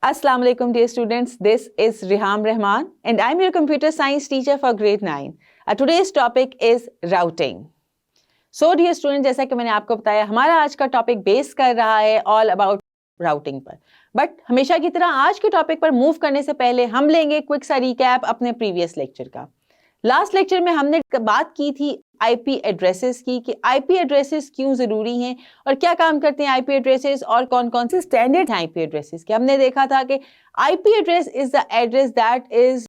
Assalamu alaikum dear students, this is Riham Rahman and I'm your computer science teacher for grade 9. Today's topic is routing. So dear students, जैसा कि मैंने आपको बताया हमारा आज का टॉपिक बेस कर रहा है ऑल अबाउट राउटिंग पर। बट हमेशा की तरह आज के टॉपिक पर मूव करने से पहले हम लेंगे क्विक सा रिकैप अपने प्रीवियस लेक्चर का। लास्ट लेक्चर में हमने बात की थी आईपी एड्रेसेस की कि आईपी एड्रेसेस क्यों जरूरी हैं और क्या काम करते हैं आईपी एड्रेसेस और कौन कौन से स्टैंडर्ड हैं आईपी एड्रेसेस के। हमने देखा था कि IP address is the address that is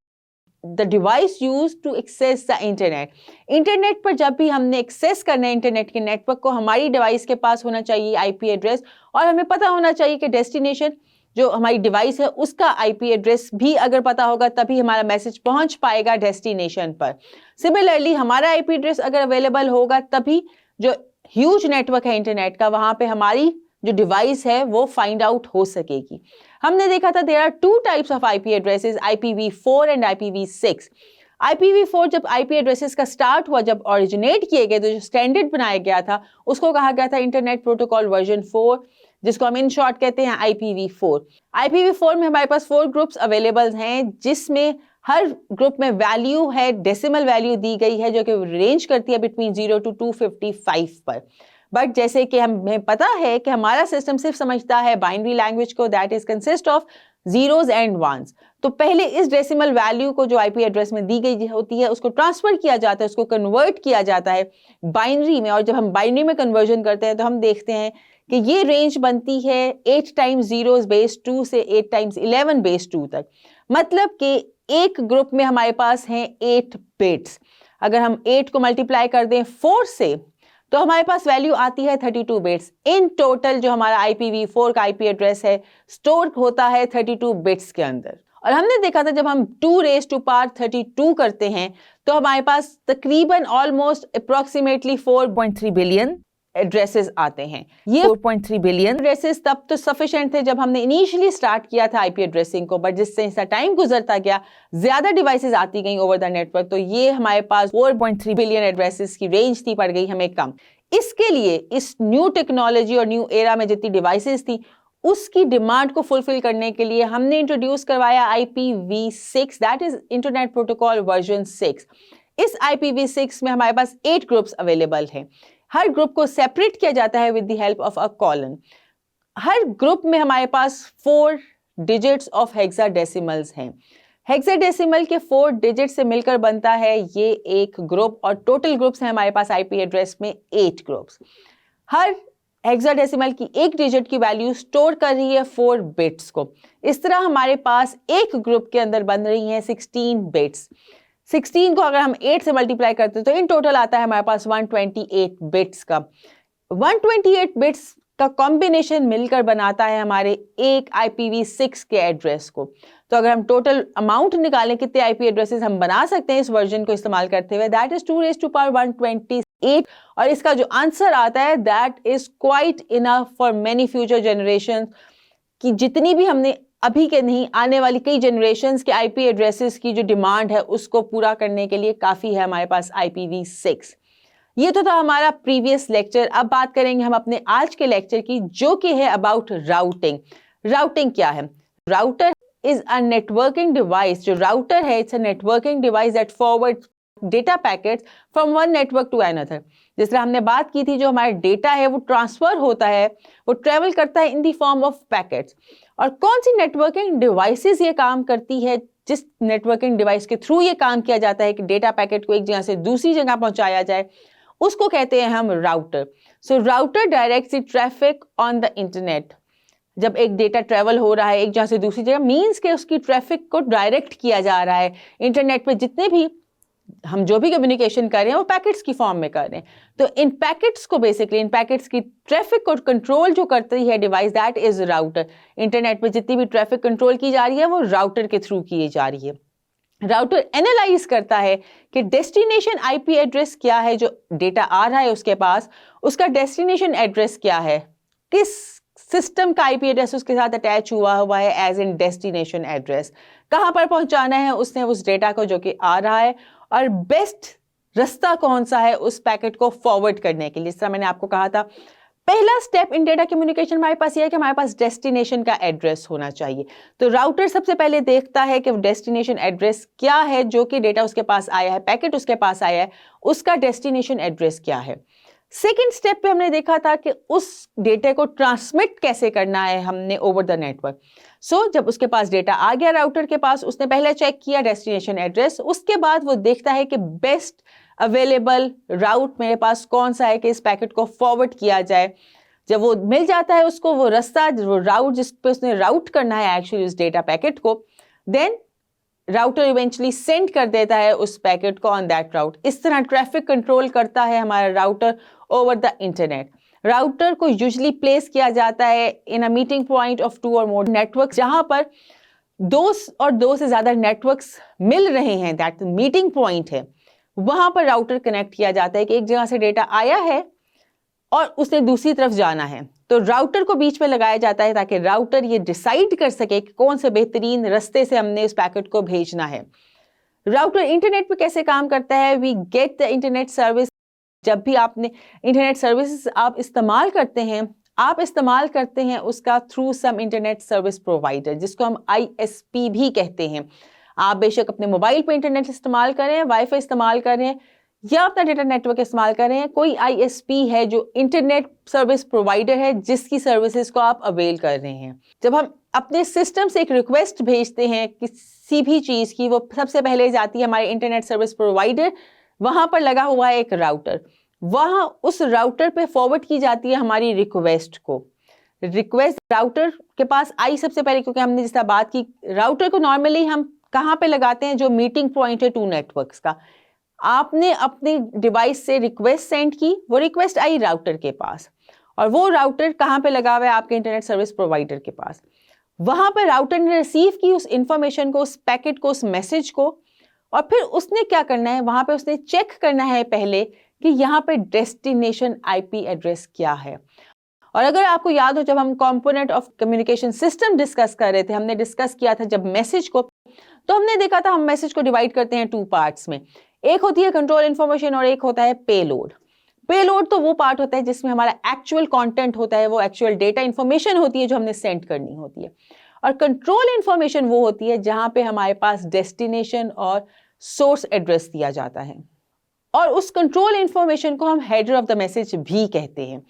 the device use to access the internet. Internet पर जब भी हमने एक्सेस करना है इंटरनेट के नेटवर्क को, हमारी डिवाइस के पास होना चाहिए आईपी एड्रेस और हमें पता होना चाहिए कि डेस्टिनेशन जो हमारी डिवाइस है उसका आईपी एड्रेस भी अगर पता होगा तभी हमारा मैसेज पहुंच पाएगा डेस्टिनेशन पर। सिमिलरली हमारा आईपी एड्रेस अगर अवेलेबल होगा तभी जो ह्यूज नेटवर्क है इंटरनेट का वहां पे हमारी जो डिवाइस है वो फाइंड आउट हो सकेगी। हमने देखा था there are two types of IP addresses, IPv4 and IPv6। IPv4 जब आईपी एड्रेसेस का स्टार्ट हुआ, जब ओरिजिनेट किए गए तो जो स्टैंडर्ड बनाया गया था उसको कहा गया था इंटरनेट प्रोटोकॉल वर्जन 4, जिसको हम इन शॉर्ट कहते हैं IPv4। IPv4 में हमारे पास 4 ग्रुप्स अवेलेबल हैं जिसमें हर ग्रुप में वैल्यू है, डेसिमल वैल्यू दी गई है जो कि रेंज करती है बिटवीन 0 to 255 पर। बट जैसे कि हमें पता है कि हमारा सिस्टम सिर्फ समझता है बाइनरी लैंग्वेज को, that is consist of zeros and ones. तो पहले इस डेसिमल वैल्यू को जो आईपी एड्रेस में दी गई होती है उसको ट्रांसफर किया जाता है, उसको कन्वर्ट किया जाता है बाइनरी में। और जब हम बाइनरी में कन्वर्जन करते हैं तो हम देखते हैं कि ये रेंज बनती है 8 times 0 बेस 2 से 8 times 11 बेस 2 तक। मतलब कि एक ग्रुप में हमारे पास हैं 8 बिट्स। अगर हम 8 को मल्टीप्लाई कर दें 4 से तो हमारे पास वैल्यू आती है 32 बिट्स। इन टोटल जो हमारा IPv4 का आईपी एड्रेस है स्टोर होता है 32 बिट्स के अंदर। और हमने देखा था जब हम 2 raised to power 32 करते हैं तो हमारे पास तकरीबन ऑलमोस्ट अप्रोक्सीमेटली 4.3 बिलियन एड्रेसेस आते हैं। ये 4.3 बिलियन एड्रेसेस तब तो सफिशिएंट थे जब हमने इनिशियली स्टार्ट किया था आईपी एड्रेसिंग को, बट जिससे जैसा टाइम गुजरता गया ज्यादा डिवाइसेस आती गई ओवर द नेटवर्क, तो ये हमारे पास 4.3 बिलियन एड्रेसेस की रेंज थी पड़ गई हमें कम। इसके लिए इस न्यू टेक्नोलॉजी और न्यू एरा में जितनी डिवाइसेस थी उसकी डिमांड को फुलफिल करने के लिए हमने इंट्रोड्यूस करवाया IPv6, that is internet protocol version 6। इस IPv6 में हमारे पास 8 ग्रुप्स अवेलेबल हैं। हर ग्रुप को सेपरेट किया जाता है with the help of a colon. Her group में हमारे पास 4 डिजिट्स ऑफ हेक्साडेसिमल्स हैं। हेक्साडेसिमल के 4 डिजिट से मिलकर बनता है ये एक ग्रुप और टोटल ग्रुप्स हैं हमारे पास आईपी एड्रेस में 8 ग्रुप्स। हर हेक्साडेसिमल की एक डिजिट की वैल्यू स्टोर कर रही है 4 बिट्स को। इस तरह हमारे पास एक ग्रुप के अंदर बन रही हैं 16 बिट्स। 16 को अगर हम 8 से मल्टीप्लाई करते हैं तो इन टोटल आता है हमारे पास 128 बिट्स का। 128 बिट्स का कॉम्बिनेशन मिलकर बनाता है हमारे एक IPv6 के एड्रेस को। तो अगर हम टोटल अमाउंट निकालें कितने आईपी एड्रेसेस हम बना सकते हैं इस वर्जन को इस्तेमाल करते हुए, that is 2 raised to power 128। और इसका जो आंसर आता है that is quite enough for many future generation, कि जितनी भी हमने अभी के नहीं आने वाली कई जनरेशन्स के आईपी एड्रेसेस की जो डिमांड है उसको पूरा करने के लिए काफ़ी है हमारे पास IPv6। ये तो था हमारा प्रीवियस लेक्चर। अब बात करेंगे हम अपने आज के लेक्चर की जो कि है अबाउट राउटिंग। राउटिंग क्या है? Router is a networking device. जो राउटर है it's a networking device that forward data packets from one network to another. जिस तरह हमने बात की थी जो हमारा डेटा है वो ट्रांसफर होता है, वो ट्रेवल करता है in the form of packets. और कौन सी नेटवर्किंग डिवाइसेस ये काम करती है, जिस नेटवर्किंग डिवाइस के थ्रू ये काम किया जाता है कि डेटा पैकेट को एक जगह से दूसरी जगह पहुंचाया जाए, उसको कहते हैं हम router. So router directs the traffic on the internet. जब एक डेटा ट्रेवल हो रहा है एक जगह से दूसरी जगह, मीन्स के उसकी ट्रैफिक को डायरेक्ट किया जा रहा है। इंटरनेट पे जितने भी हम जो भी कम्युनिकेशन कर रहे हैं वो पैकेट्स की फॉर्म में कर रहे हैं। तो इन पैकेट्स को बेसिकली इन पैकेट्स की ट्रैफिक को कंट्रोल जो करती है device, that is router. Internet पे जितनी भी ट्रैफिक कंट्रोल की जा रही है वो राउटर के थ्रू की जा रही है। राउटर एनालाइज करता है कि डेस्टिनेशन आईपी एड्रेस क्या है, जो डेटा आ रहा है उसके पास उसका डेस्टिनेशन एड्रेस क्या है, किस सिस्टम का आईपी एड्रेस उसके साथ अटैच हुआ है एज इन डेस्टिनेशन एड्रेस, कहां पर पहुंचाना है उसने उस डेटा को जो कि आ रहा है, और बेस्ट रास्ता कौन सा है उस पैकेट को फॉरवर्ड करने के लिए। जिस तरह मैंने आपको कहा था पहला स्टेप इन डेटा कम्युनिकेशन हमारे पास यह है कि हमारे पास डेस्टिनेशन का एड्रेस होना चाहिए। तो राउटर सबसे पहले देखता है कि डेस्टिनेशन एड्रेस क्या है, जो कि डेटा उसके पास आया है, पैकेट उसके पास आया है, उसका डेस्टिनेशन एड्रेस क्या है। सेकेंड स्टेप पे हमने देखा था कि उस डेटा को ट्रांसमिट कैसे करना है हमने ओवर द नेटवर्क। सो जब उसके पास डेटा आ गया राउटर के पास, उसने पहले चेक किया डेस्टिनेशन एड्रेस, उसके बाद वो देखता है कि बेस्ट अवेलेबल राउट मेरे पास कौन सा है कि इस पैकेट को फॉरवर्ड किया जाए। जब वो मिल जाता है उसको वो रास्ता, वो राउट जिस पे उसने राउट करना है एक्चुअली उस डेटा पैकेट को, देन राउटर इवेंचुअली सेंड कर देता है उस पैकेट को ऑन दैट राउट। इस तरह ट्रैफिक कंट्रोल करता है हमारा router over the internet. Router को यूजुअली प्लेस किया जाता है इन अ मीटिंग पॉइंट ऑफ 2 और मोर नेटवर्क, जहां पर 2 से ज्यादा नेटवर्क्स मिल रहे हैं, दैट मीटिंग पॉइंट है। वहां पर राउटर कनेक्ट किया जाता है कि एक जगह से डेटा आया है और उसने दूसरी तरफ जाना है, तो राउटर को बीच में लगाया जाता है ताकि राउटर ये डिसाइड कर सके कि कौन से बेहतरीन रास्ते से हमने उस पैकेट को भेजना है। राउटर इंटरनेट पे कैसे काम करता है? We get the internet service. जब भी आपने इंटरनेट सर्विसेज आप इस्तेमाल करते हैं उसका through some internet service provider, जिसको हम ISP भी कहते हैं। आप बेशक अपने मोबाइल पे इंटरनेट इस्तेमाल करें, वाईफाई इस्तेमाल करें या अपना डेटा नेटवर्क इस्तेमाल करें, कोई ISP है जो इंटरनेट सर्विस प्रोवाइडर है जिसकी सर्विसेज को आप अवेल कर रहे हैं। जब हम अपने सिस्टम से एक रिक्वेस्ट भेजते हैं किसी भी चीज़ की, वो सबसे पहले जाती है हमारे इंटरनेट सर्विस प्रोवाइडर, वहाँ पर लगा हुआ है एक राउटर, वहाँ उस राउटर पे फॉरवर्ड की जाती है हमारी रिक्वेस्ट को। रिक्वेस्ट राउटर के पास आई सबसे पहले, क्योंकि हमने जिस तरह बात की, राउटर को नॉर्मली हम कहाँ पे लगाते हैं? जो मीटिंग पॉइंट है 2 नेटवर्क्स का। आपने अपने डिवाइस से रिक्वेस्ट सेंड की, वो रिक्वेस्ट आई राउटर के पास, और वो राउटर कहाँ पे लगा हुआ है? आपके इंटरनेट सर्विस प्रोवाइडर के पास। वहां पर राउटर ने रिसीव की उस इंफॉर्मेशन को, उस पैकेट को, उस मैसेज को, और फिर उसने क्या करना है? वहां पे उसने चेक करना है पहले कि यहाँ पे डेस्टिनेशन IP एड्रेस क्या है। और अगर आपको याद हो, जब हम component of communication system discuss कर रहे थे, हमने डिस्कस किया था जब मैसेज को, तो हमने देखा था हम मैसेज को डिवाइड करते हैं 2 पार्ट्स में। एक होती है कंट्रोल इन्फॉर्मेशन और एक होता है पेलोड। पेलोड तो वो पार्ट होता है जिसमें हमारा एक्चुअल कंटेंट होता है, वो एक्चुअल डेटा इन्फॉर्मेशन होती है जो हमने सेंड करनी होती है। और कंट्रोल इन्फॉर्मेशन वो होती है जहां पे हमारे पास डेस्टिनेशन और सोर्स एड्रेस दिया जाता है, और उस कंट्रोल इन्फॉर्मेशन को हम हेडर ऑफ द मैसेज भी कहते हैं।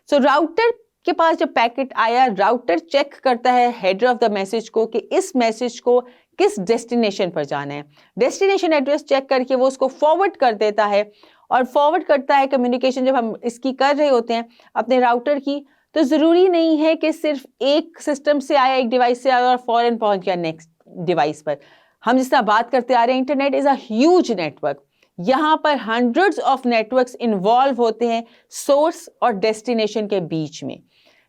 सो राउटर के पास जब पैकेट आया, राउटर चेक करता है हेडर ऑफ द मैसेज को कि इस मैसेज को किस डेस्टिनेशन पर जाना है। डेस्टिनेशन एड्रेस चेक करके वो उसको फॉरवर्ड कर देता है, और फॉरवर्ड करता है कम्युनिकेशन जब हम इसकी कर रहे होते हैं अपने राउटर की, तो ज़रूरी नहीं है कि सिर्फ एक सिस्टम से आया, एक डिवाइस से आया और फौरन पहुंच गया नेक्स्ट डिवाइस पर। हम जिस तरह बात करते आ रहे हैं, internet is a huge network. यहाँ पर हंड्रेड्स ऑफ नेटवर्क्स इन्वॉल्व होते हैं सोर्स और डेस्टिनेशन के बीच में,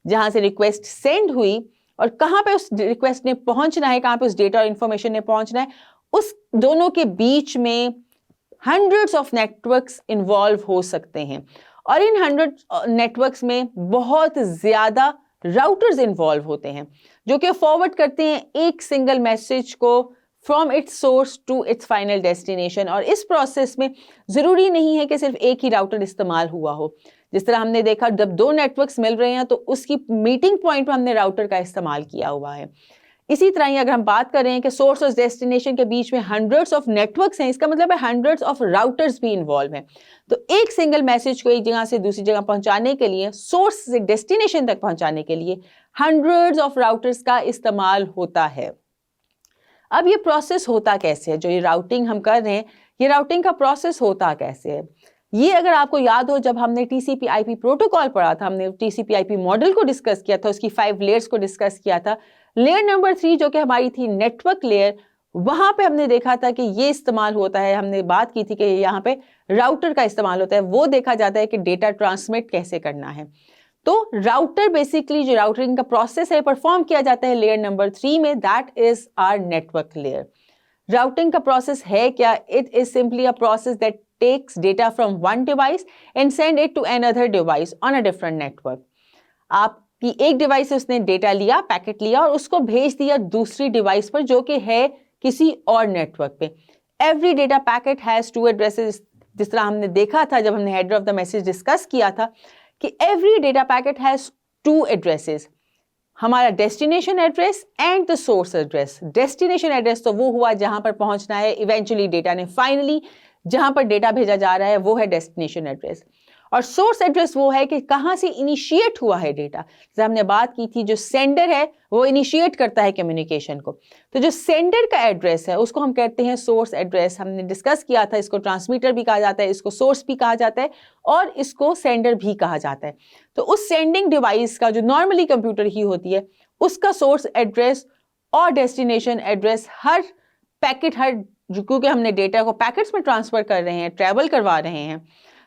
जहाँ से रिक्वेस्ट सेंड हुई और कहाँ पे उस रिक्वेस्ट ने पहुंचना है, कहाँ पे उस डेटा और इंफॉर्मेशन ने पहुंचना है, उस दोनों के बीच में हंड्रेड्स ऑफ नेटवर्क्स इन्वॉल्व हो सकते हैं। और इन 100 नेटवर्क्स में बहुत ज़्यादा राउटर्स इन्वॉल्व होते हैं जो कि फॉरवर्ड करते हैं एक सिंगल मैसेज को from its source to its final destination. और इस प्रोसेस में ज़रूरी नहीं है कि सिर्फ एक ही राउटर इस्तेमाल हुआ हो। जिस तरह हमने देखा, जब 2 नेटवर्क्स मिल रहे हैं तो उसकी मीटिंग पॉइंट पर हमने राउटर का इस्तेमाल किया हुआ है। इसी तरह ही अगर हम बात करें कि सोर्स और डेस्टिनेशन के बीच में हंड्रेड्स ऑफ नेटवर्क्स हैं, इसका मतलब है हंड्रेड्स ऑफ राउटर्स भी इन्वॉल्व हैं। तो एक सिंगल मैसेज को एक जगह से दूसरी जगह पहुंचाने के लिए, सोर्स से डेस्टिनेशन तक पहुंचाने के लिए हंड्रेड्स ऑफ राउटर्स का इस्तेमाल होता है। अब ये प्रोसेस होता कैसे है? जो ये राउटिंग हम कर रहे हैं, ये राउटिंग का प्रोसेस होता कैसे है? ये अगर आपको याद हो, जब हमने TCP/IP प्रोटोकॉल पढ़ा था, हमने TCP/IP मॉडल को डिस्कस किया था, उसकी 5 लेयर्स को डिस्कस किया था। लेयर नंबर 3 जो कि हमारी थी नेटवर्क लेयर, वहां पे हमने देखा था कि ये इस्तेमाल होता है, हमने बात की थी कि यहाँ पे राउटर का इस्तेमाल होता है। वो देखा जाता है कि डेटा ट्रांसमिट कैसे करना है। तो राउटर बेसिकली जो राउटिंग का प्रोसेस है परफॉर्म किया जाता है लेयर नंबर 3 में, that is our network layer. Routing का प्रोसेस है क्या? It is simply a process that takes data from one device and send it to another device on a different network. आपकी एक device से उसने data लिया, packet लिया और उसको भेज दिया दूसरी डिवाइस पर जो कि है किसी और नेटवर्क पे। Every data packet has 2 addresses, जिस तरह हमने देखा था जब हमने header of the message discuss किया था कि every data packet has two addresses, हमारा destination address and the source address. Destination address तो वो हुआ जहां पर पहुंचना है इवेंचुअली डेटा ने, फाइनली जहां पर डेटा भेजा जा रहा है वो है डेस्टिनेशन एड्रेस। और सोर्स एड्रेस वो है कि कहां से इनिशिएट हुआ है डेटा। जैसे हमने बात की थी, जो सेंडर है वो इनिशिएट करता है कम्युनिकेशन को, तो जो सेंडर का एड्रेस है उसको हम कहते हैं सोर्स एड्रेस। हमने डिस्कस किया था, इसको ट्रांसमीटर भी कहा जाता है, इसको सोर्स भी कहा जाता है और इसको सेंडर भी कहा जाता है। तो उस सेंडिंग डिवाइस का, जो नॉर्मली कंप्यूटर ही होती है, उसका सोर्स एड्रेस और डेस्टिनेशन एड्रेस, हर पैकेट, क्योंकि हमने डेटा को पैकेट्स में ट्रांसफर कर रहे हैं, ट्रैवल करवा रहे हैं,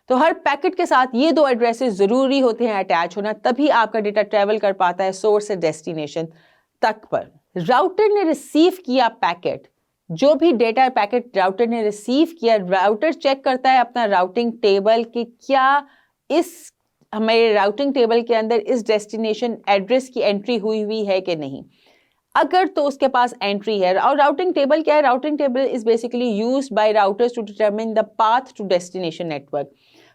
तो हर पैकेट के साथ ये दो एड्रेसेस जरूरी होते हैं अटैच होना, तभी आपका डेटा ट्रैवल कर पाता है सोर्स से डेस्टिनेशन तक पर। राउटर ने रिसीव किया पैकेट, जो भी डेटा पैकेट राउटर ने रिसीव किया, राउटर चेक करता है अपना राउटिंग टेबल कि क्या इस हमारे राउटिंग टेबल के अंदर इस डेस्टिनेशन एड्रेस की एंट्री हुई है कि नहीं। अगर तो उसके पास एंट्री है, और राउटिंग टेबल क्या है? Routing table is basically used by routers to determine the path to destination network.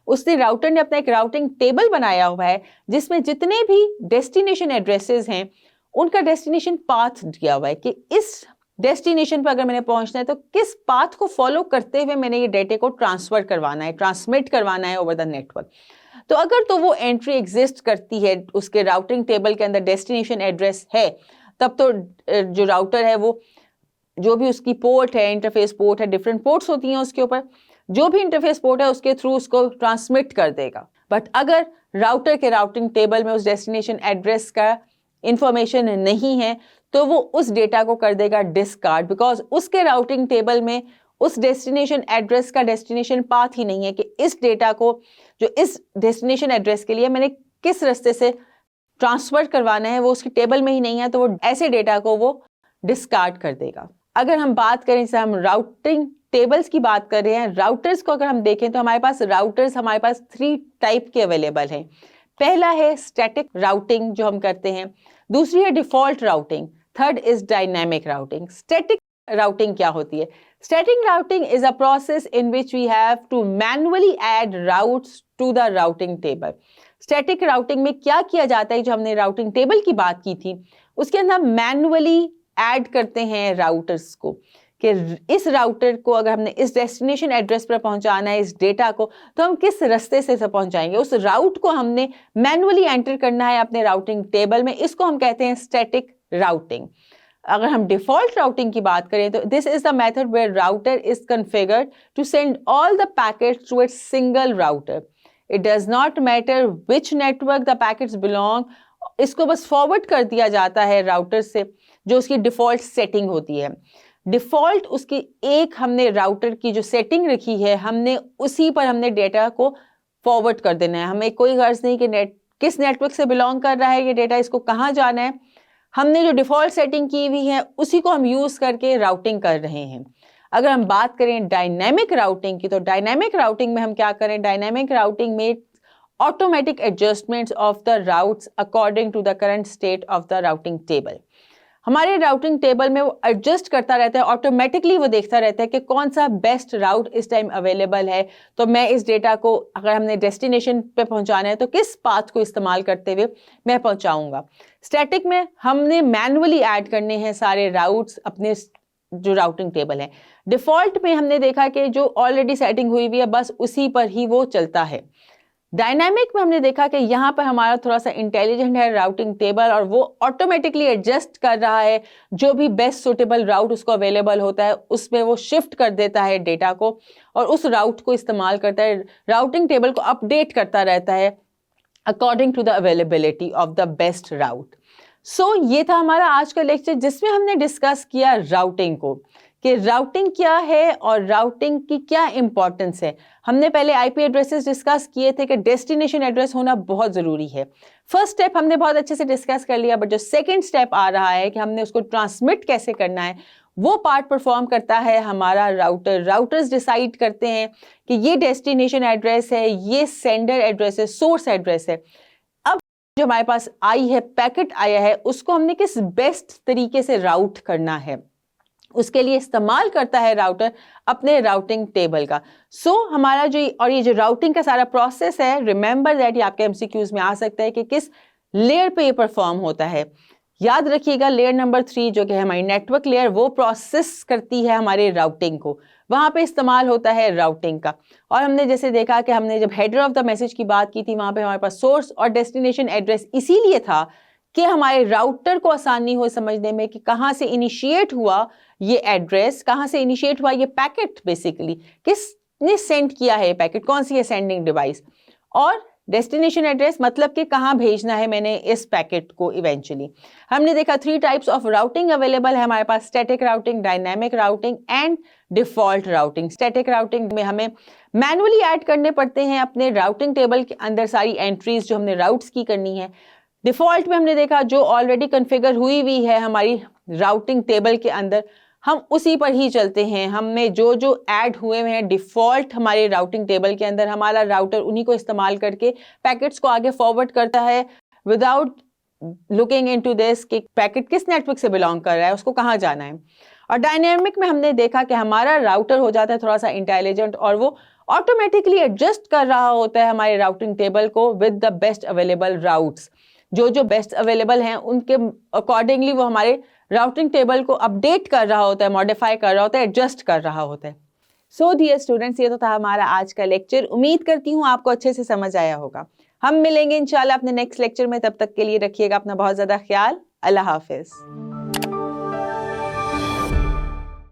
उसने राउटर ने अपना एक राउटिंग टेबल बनाया हुआ है जिसमें जितने भी डेस्टिनेशन एड्रेसेस हैं उनका डेस्टिनेशन पाथ दिया हुआ है कि इस डेस्टिनेशन पर अगर मैंने पहुंचना है तो किस पाथ को फॉलो करते हुए मैंने ये डेटा को ट्रांसफर करवाना है, ट्रांसमिट करवाना है ओवर द नेटवर्क। तो अगर तो वो एंट्री एग्जिस्ट करती है उसके राउटिंग टेबल के अंदर, डेस्टिनेशन एड्रेस है, तब तो जो राउटर है वो जो भी उसकी पोर्ट है, इंटरफेस पोर्ट है, डिफरेंट पोर्ट्स होती हैं उसके ऊपर, जो भी इंटरफेस पोर्ट है उसके थ्रू उसको ट्रांसमिट कर देगा। बट अगर राउटर के राउटिंग टेबल में उस डेस्टिनेशन एड्रेस का इंफॉर्मेशन नहीं है तो वो उस डेटा को कर देगा डिस्कार्ड, बिकॉज उसके राउटिंग टेबल में उस डेस्टिनेशन एड्रेस का डेस्टिनेशन पाथ ही नहीं है कि इस डेटा को, जो इस डेस्टिनेशन एड्रेस के लिए मैंने किस रास्ते से ट्रांसफर करवाना है, वो उसकी टेबल में ही नहीं है, तो वो ऐसे डेटा को वो डिस्कार्ड कर देगा। अगर हम बात करें, जैसे हम राउटिंग टेबल्स की बात कर रहे हैं, राउटर्स को अगर हम देखें तो हमारे पास 3 टाइप के अवेलेबल हैं। पहला है स्टैटिक राउटिंग जो हम करते हैं, दूसरी है default routing, third is dynamic routing. Static routing क्या होती है? Static routing is a process in which we have to manually add routes to the routing table. Static routing में क्या किया जाता है, जो हमने राउटिंग टेबल की बात की थी उसके अंदर हम मैनुअली ऐड करते हैं राउटर्स को, कि इस राउटर को अगर हमने इस डेस्टिनेशन एड्रेस पर पहुंचाना है इस डेटा को, तो हम किस रास्ते से पहुंचाएंगे, उस राउट को हमने मैनुअली एंटर करना है अपने राउटिंग टेबल में। इसको हम कहते हैं स्टैटिक राउटिंग। अगर हम डिफॉल्ट राउटिंग की बात करें तो this is the method where router is configured to send all the packets through a single router. It does not matter which network the packets belong, इसको बस फॉरवर्ड कर दिया जाता है राउटर से, जो उसकी डिफॉल्ट सेटिंग होती है। डिफॉल्ट उसकी एक हमने राउटर की जो सेटिंग रखी है, हमने उसी पर हमने डेटा को फॉरवर्ड कर देना है। हमें कोई गर्ज नहीं कि किस नेटवर्क से बिलोंग कर रहा है ये डेटा, इसको कहाँ जाना है। हमने जो डिफॉल्ट सेटिंग की हुई है उसी को हम यूज़ करके राउटिंग कर रहे हैं। अगर हम बात करें डायनेमिक राउटिंग की, तो डायनेमिक राउटिंग में हम क्या करें? डायनेमिक राउटिंग में automatic adjustments of the routes according to the current state of the routing table. हमारे राउटिंग टेबल में वो एडजस्ट करता रहता है, ऑटोमेटिकली वो देखता रहता है कि कौन सा बेस्ट राउट इस टाइम अवेलेबल है, तो मैं इस डेटा को अगर हमने डेस्टिनेशन पे पहुंचाना है तो किस पाथ को इस्तेमाल करते हुए मैं पहुंचाऊंगा। स्टैटिक में हमने मैनुअली ऐड करने हैं सारे राउट्स अपने जो राउटिंग टेबल है। डिफॉल्ट में हमने देखा कि जो ऑलरेडी सेटिंग हुई हुई है बस उसी पर ही वो चलता है। डायनामिक में हमने देखा कि यहाँ पर हमारा थोड़ा सा इंटेलिजेंट है राउटिंग टेबल, और वो ऑटोमेटिकली एडजस्ट कर रहा है, जो भी बेस्ट सुटेबल राउट उसको अवेलेबल होता है उसमें वो शिफ्ट कर देता है डेटा को और उस राउट को इस्तेमाल करता है, राउटिंग टेबल को अपडेट करता रहता है according to the availability of the best route. So ये था हमारा आज का लेक्चर जिसमें हमने डिस्कस किया राउटिंग को, कि राउटिंग क्या है और राउटिंग की क्या इंपॉर्टेंस है। हमने पहले आईपी एड्रेसेस डिस्कस किए थे कि डेस्टिनेशन एड्रेस होना बहुत ज़रूरी है। फर्स्ट स्टेप हमने बहुत अच्छे से डिस्कस कर लिया, बट जो सेकंड स्टेप आ रहा है कि हमने उसको ट्रांसमिट कैसे करना है, वो पार्ट परफॉर्म करता है हमारा राउटर। राउटर्स डिसाइड करते हैं कि ये डेस्टिनेशन एड्रेस है, ये सेंडर एड्रेस है, सोर्स एड्रेस है। अब जो हमारे पास आई है, पैकेट आया है, उसको हमने किस बेस्ट तरीके से राउट करना है, उसके लिए इस्तेमाल करता है राउटर अपने राउटिंग टेबल का। हमारा जो और ये जो राउटिंग का सारा प्रोसेस है, रिमेंबर दैट, ये आपके एमसीक्यूज में आ सकता है कि किस लेयर पे ये परफॉर्म होता है। याद रखिएगा लेयर नंबर 3 जो कि है हमारी नेटवर्क लेयर, वो प्रोसेस करती है हमारे राउटिंग को, वहां पे इस्तेमाल होता है राउटिंग का। और हमने जैसे देखा कि हमने जब हेडर ऑफ द मैसेज की बात की थी, वहां पे हमारे पास सोर्स और डेस्टिनेशन एड्रेस इसीलिए था कि हमारे राउटर को आसानी हो समझने में कि कहाँ से इनिशिएट हुआ ये एड्रेस, कहाँ से इनिशिएट हुआ ये पैकेट, बेसिकली किसने सेंड किया है ये पैकेट, कौन सी है सेंडिंग डिवाइस, और डेस्टिनेशन एड्रेस मतलब कि कहाँ भेजना है मैंने इस पैकेट को इवेंचुअली। हमने देखा 3 टाइप्स ऑफ राउटिंग अवेलेबल है हमारे पास, static routing, dynamic routing and default routing. Static routing में हमें मैनुअली ऐड करने पड़ते हैं अपने राउटिंग टेबल के अंदर सारी एंट्रीज जो हमने राउट्स की करनी है। डिफॉल्ट में हमने देखा जो ऑलरेडी कॉन्फ़िगर हुई है हमारी राउटिंग टेबल के अंदर, हम उसी पर ही चलते हैं। हमें जो जो ऐड हुए हैं डिफॉल्ट हमारे राउटिंग टेबल के अंदर, हमारा राउटर उन्हीं को इस्तेमाल करके पैकेट्स को आगे फॉरवर्ड करता है विदाउट लुकिंग इनटू दिस कि पैकेट किस नेटवर्क से बिलोंग कर रहा है, उसको कहाँ जाना है। और डायनेमिक में हमने देखा कि हमारा राउटर हो जाता है थोड़ा सा इंटेलिजेंट और वो ऑटोमेटिकली एडजस्ट कर रहा होता है हमारे राउटिंग टेबल को with the best available routes. जो जो बेस्ट अवेलेबल हैं उनके अकॉर्डिंगली वो हमारे राउटिंग टेबल को अपडेट कर रहा होता है, मॉडिफाई कर रहा होता है, एडजस्ट कर रहा होता है। सो डियर स्टूडेंट्स, ये तो था हमारा आज का लेक्चर। उम्मीद करती हूँ आपको अच्छे से समझ आया होगा। हम मिलेंगे इंशाल्लाह अपने नेक्स्ट लेक्चर में, तब तक के लिए रखिएगा अपना बहुत ज़्यादा ख्याल। अल्लाह हाफिज़।